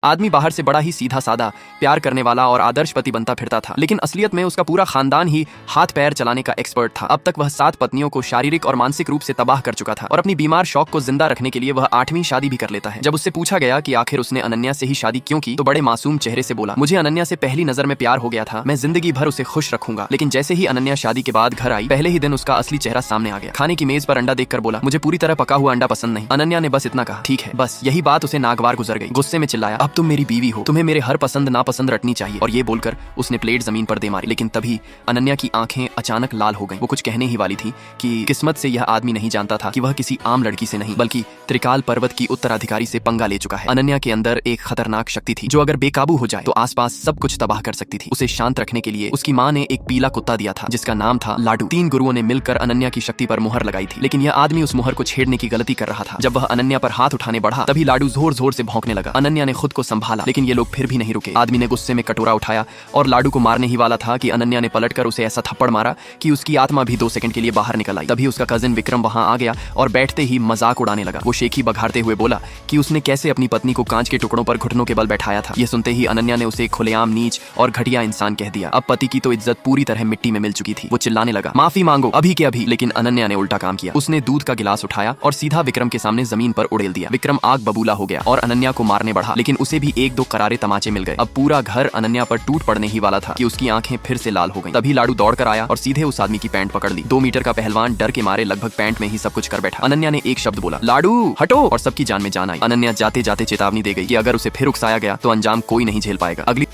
आदमी बाहर से बड़ा ही सीधा साधा, प्यार करने वाला और आदर्श पति बनता फिरता था, लेकिन असलियत में उसका पूरा खानदान ही हाथ पैर चलाने का एक्सपर्ट था। अब तक वह 7 पत्नियों को शारीरिक और मानसिक रूप से तबाह कर चुका था और अपनी बीमार शौक को जिंदा रखने के लिए वह 8वीं शादी भी कर लेता है। जब उससे पूछा गया कि आखिर उसने अनन्या से ही शादी क्यों की, तो बड़े मासूम चेहरे से बोला, मुझे अनन्या से पहली नजर में प्यार हो गया था, मैं जिंदगी भर उसे खुश रखूंगा। लेकिन जैसे ही अनन्या शादी के बाद घर आई, पहले ही दिन उसका असली चेहरा सामने आ गया। खाने की मेज पर अंडा देखकर बोला, मुझे पूरी तरह पका हुआ अंडा पसंद नहीं। अनन्या ने बस इतना कहा, ठीक है। बस यही बात उसे नागवार गुजर गई। गुस्से में चिल्लाया, अब तुम मेरी बीवी हो, तुम्हें मेरे हर पसंद नापसंद रटनी चाहिए। और ये बोलकर उसने प्लेट जमीन पर दे मारी। लेकिन तभी अनन्या की आंखें अचानक लाल हो गईं। वो कुछ कहने ही वाली थी कि किस्मत से यह आदमी नहीं जानता था कि वह किसी आम लड़की से नहीं बल्कि त्रिकाल पर्वत की उत्तराधिकारी से पंगा ले चुका है। अनन्या के अंदर एक खतरनाक शक्ति थी जो अगर बेकाबू हो जाए तो आसपास सब कुछ तबाह कर सकती थी। उसे शांत रखने के लिए उसकी माँ ने एक पीला कुत्ता दिया था जिसका नाम था लाडू। 3 गुरुओं ने मिलकर अनन्या की शक्ति पर मुहर लगाई थी, लेकिन यह आदमी उस मुहर को छेड़ने की गलती कर रहा था। जब वह अनन्या पर हाथ उठाने बढ़ा, तभी लाडू जोर जोर से भौंकने लगा। अनन्या ने खुद को संभाला, लेकिन ये लोग फिर भी नहीं रुके। आदमी ने गुस्से में कटोरा उठाया और लाडू को मारने ही वाला था कि अनन्या ने पलटकर उसे ऐसा थप्पड़ मारा कि उसकी आत्मा भी 2 सेकंड के लिए बाहर निकल आई। तभी उसका कजिन विक्रम वहां आ गया और बैठते ही मजाक उड़ाने लगा। वो शेखी बघारते हुए बोला कि उसने कैसे अपनी पत्नी को कांच के टुकड़ों पर घुटनों के बल बैठाया था। यह सुनते ही अनन्या ने उसे खुलेआम नीच और घटिया इंसान कह दिया। अब पति की तो इज्जत पूरी तरह मिट्टी में मिल चुकी थी। वो चिल्लाने लगा, माफी मांगो अभी के अभी। लेकिन अनन्या ने उल्टा काम किया। उसने दूध का गिलास उठाया और सीधा विक्रम के सामने जमीन पर उड़ेल दिया। विक्रम आग बबूला हो गया और अनन्या को मारने बढ़ा, लेकिन उसे भी 1-2 करारे तमाचे मिल गए। अब पूरा घर अनन्या पर टूट पड़ने ही वाला था कि उसकी आंखें फिर से लाल हो गईं। तभी लाडू दौड़कर आया और सीधे उस आदमी की पैंट पकड़ ली। 2 मीटर का पहलवान डर के मारे लगभग पैंट में ही सब कुछ कर बैठा। अनन्या ने एक शब्द बोला, लाडू हटो, और सबकी जान में जान आई। अनन्या जाते जाते चेतावनी दे गई कि अगर उसे फिर उकसाया गया तो अंजाम कोई नहीं झेल पाएगा। अगली